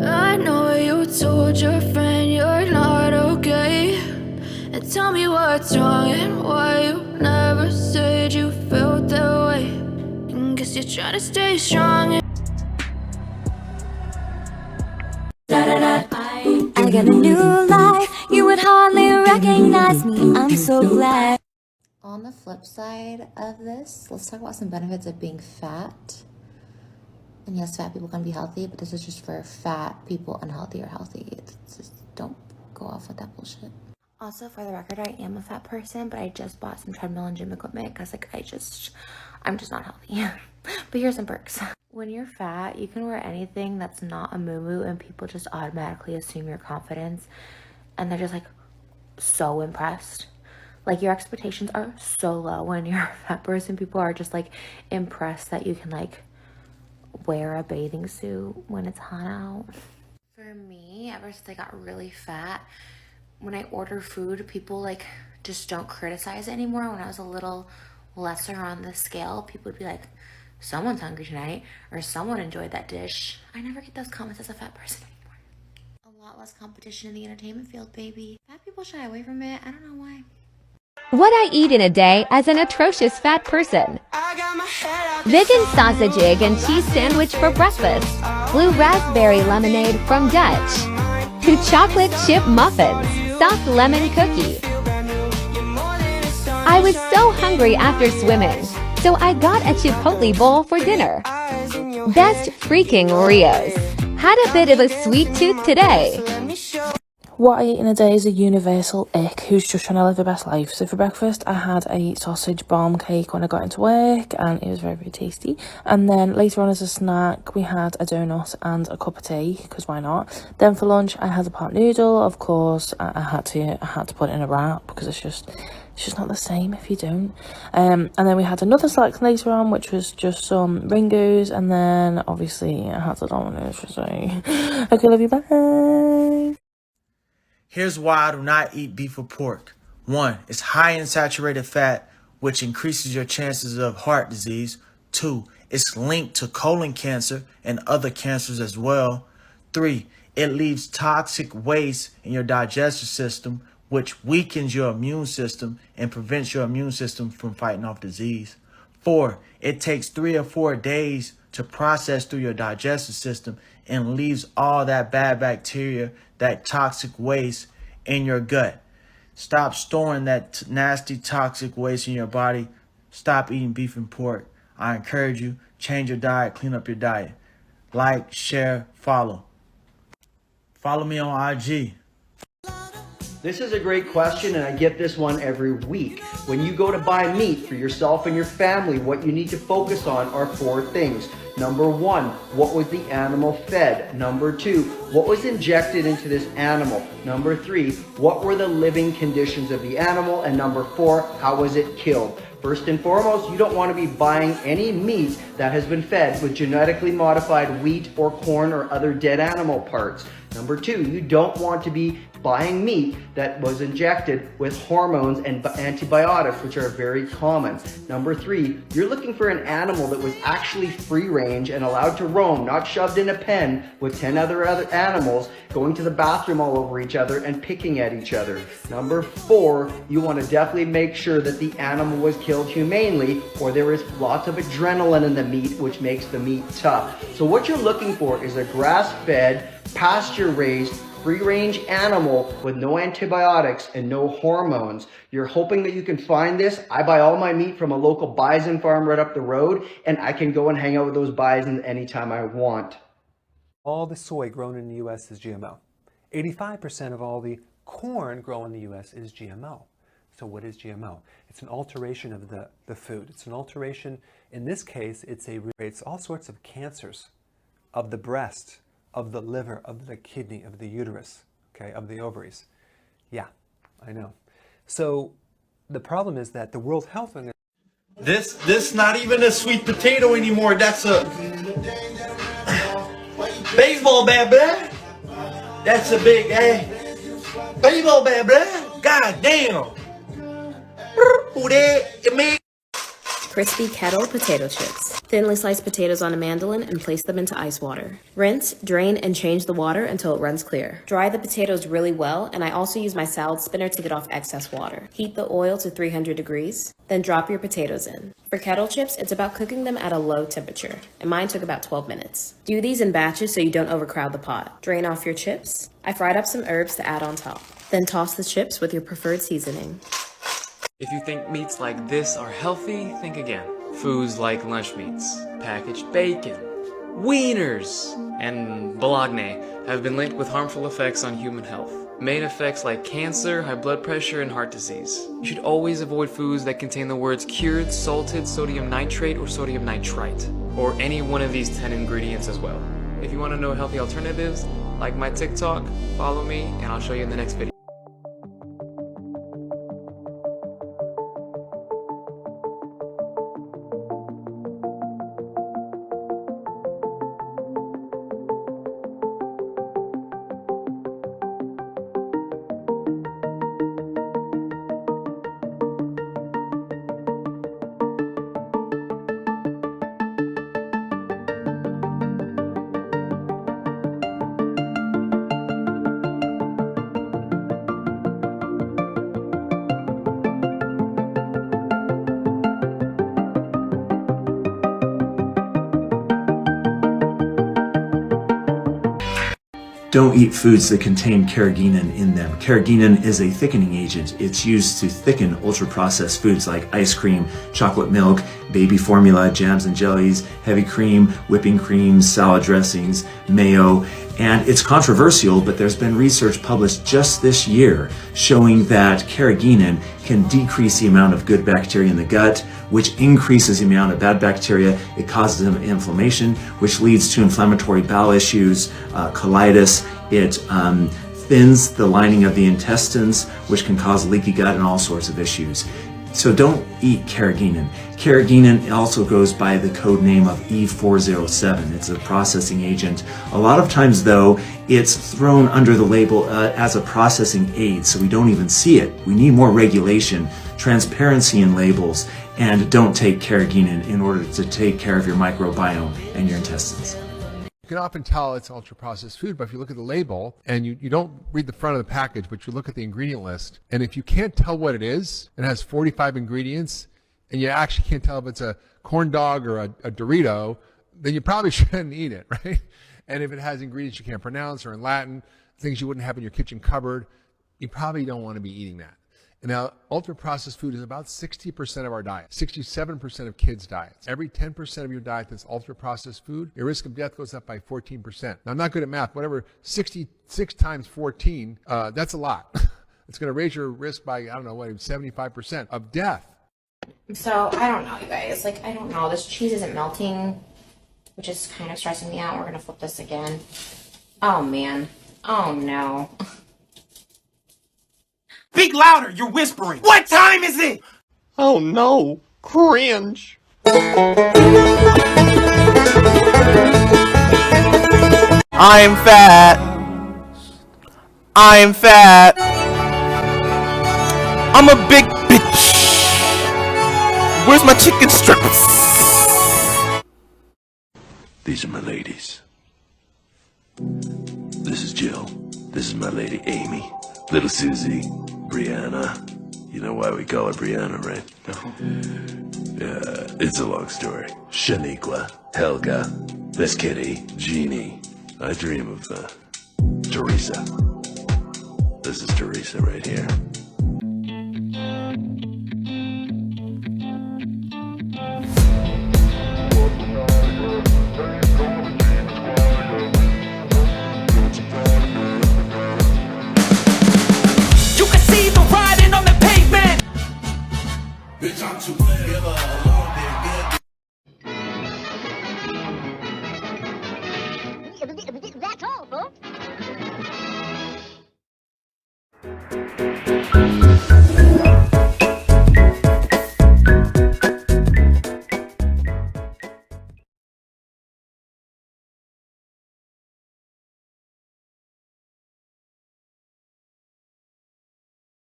I know you told your friend you're not okay, and tell me what's wrong and why you never said you felt that way. And guess you're trying to stay strong. I got a new life, you would hardly recognize me, I'm so glad. On the flip side of this, let's talk about some benefits of being fat. And yes, fat people can be healthy, but this is just for fat people, unhealthy or healthy. It's just, don't go off with that bullshit. Also, for the record, I am a fat person, but I just bought some treadmill and gym equipment because I'm just not healthy. But here's some perks. When you're fat, you can wear anything that's not a muumuu and people just automatically assume your confidence. And they're just like so impressed. Like your expectations are so low when you're a fat person. People are just like impressed that you can like wear a bathing suit when it's hot out. For me, ever since I got really fat, when I order food, people like just don't criticize it anymore. When I was a little lesser on the scale, people would be like, someone's hungry tonight, or someone enjoyed that dish. I never get those comments as a fat person anymore. A lot less competition in the entertainment field, baby. Fat people shy away from it. I don't know why. What I eat in a day as an atrocious fat person. Vegan sausage, egg, and cheese sandwich for breakfast. Blue raspberry lemonade from Dutch. Chocolate chip muffins. Soft lemon cookie. I was so hungry after swimming, so I got a Chipotle bowl for dinner. Best freaking Oreos. Had a bit of a sweet tooth today. What I eat in a day is a universal ick who's just trying to live the best life. So for breakfast, I had a sausage bomb cake when I got into work, and it was very, very tasty. And then later on as a snack, we had a donut and a cup of tea, because why not? Then for lunch, I had a pot noodle. Of course, I had to put it in a wrap, because it's just not the same if you don't. And then we had another selection later on, which was just some Ringos, and then obviously I had the Domino's for say, okay, love you, bye. Here's why I do not eat beef or pork. 1, it's high in saturated fat, which increases your chances of heart disease. 2, it's linked to colon cancer and other cancers as well. 3, it leaves toxic waste in your digestive system, which weakens your immune system and prevents your immune system from fighting off disease. 4, it takes 3 or 4 days to process through your digestive system and leaves all that bad bacteria, that toxic waste in your gut. Stop storing that nasty toxic waste in your body. Stop eating beef and pork. I encourage you, change your diet, clean up your diet. Like, share, follow. Follow me on IG. This is a great question, and I get this one every week. When you go to buy meat for yourself and your family, what you need to focus on are 4 things. Number 1, what was the animal fed? Number 2, what was injected into this animal? Number 3, what were the living conditions of the animal? And number 4, how was it killed? First and foremost, you don't want to be buying any meat that has been fed with genetically modified wheat or corn or other dead animal parts. Number 2, you don't want to be buying meat that was injected with hormones and antibiotics, which are very common. Number 3, you're looking for an animal that was actually free range and allowed to roam, not shoved in a pen with 10 other animals going to the bathroom all over each other and picking at each other. Number 4, you want to definitely make sure that the animal was killed humanely, or there is lots of adrenaline in the meat, which makes the meat tough. So what you're looking for is a grass-fed, pasture-raised, free-range animal with no antibiotics and no hormones. You're hoping that you can find this. I buy all my meat from a local bison farm right up the road, and I can go and hang out with those bison anytime I want. All the soy grown in the U.S. is GMO. 85% of all the corn grown in the U.S. is GMO. So what is GMO? It's an alteration of the food. It's an alteration, in this case, it's all sorts of cancers of the breast, of the liver, of the kidney, of the uterus, okay, of the ovaries. Yeah, I know. So the problem is that the World Health Organization... This not even a sweet potato anymore. That's a baseball bat, bruh. That's a big, baseball bat, bruh. God damn. Who that? Crispy kettle potato chips. Thinly slice potatoes on a mandolin and place them into ice water. Rinse, drain, and change the water until it runs clear. Dry the potatoes really well, and I also use my salad spinner to get off excess water. Heat the oil to 300 degrees, then drop your potatoes in. For kettle chips, it's about cooking them at a low temperature, and mine took about 12 minutes. Do these in batches so you don't overcrowd the pot. Drain off your chips. I fried up some herbs to add on top. Then toss the chips with your preferred seasoning. If you think meats like this are healthy, think again. Foods like lunch meats, packaged bacon, wieners, and bologna have been linked with harmful effects on human health. Main effects like cancer, high blood pressure, and heart disease. You should always avoid foods that contain the words cured, salted, sodium nitrate, or sodium nitrite, or any one of these 10 ingredients as well. If you want to know healthy alternatives, like my TikTok, follow me, and I'll show you in the next video. Don't eat foods that contain carrageenan in them. Carrageenan is a thickening agent. It's used to thicken ultra-processed foods like ice cream, chocolate milk, baby formula, jams and jellies, heavy cream, whipping cream, salad dressings, mayo. And it's controversial, but there's been research published just this year showing that carrageenan can decrease the amount of good bacteria in the gut, which increases the amount of bad bacteria. It causes inflammation, which leads to inflammatory bowel issues, colitis. It thins the lining of the intestines, which can cause leaky gut and all sorts of issues. So don't eat carrageenan. Carrageenan also goes by the code name of E407. It's a processing agent. A lot of times though, it's thrown under the label as a processing aid, so we don't even see it. We need more regulation, transparency in labels, and don't take carrageenan in order to take care of your microbiome and your intestines. You can often tell it's ultra-processed food, but if you look at the label and you don't read the front of the package, but you look at the ingredient list, and if you can't tell what it is, it has 45 ingredients, and you actually can't tell if it's a corn dog or a Dorito, then you probably shouldn't eat it, right? And if it has ingredients you can't pronounce or in Latin, things you wouldn't have in your kitchen cupboard, you probably don't want to be eating that. And now, ultra-processed food is about 60% of our diet, 67% of kids' diets. Every 10% of your diet that's ultra-processed food, your risk of death goes up by 14%. Now, I'm not good at math. Whatever, 66 times 14, that's a lot. It's going to raise your risk by, I don't know, 75% of death. So, I don't know, you guys. Like, I don't know. This cheese isn't melting, which is kind of stressing me out. We're going to flip this again. Oh, man. Oh, no. Speak louder, you're whispering. What time is it? Oh no, cringe. I'm fat. I'm fat. I'm a big bitch. Where's my chicken strips? These are my ladies. This is Jill. This is my lady Amy. Little Susie. Brianna. You know why we call her Brianna, right? No. It's a long story. Shaniqua, Helga, Miss Kitty, Jeannie. I dream of Teresa. This is Teresa right here. Bitch, I'm too clever.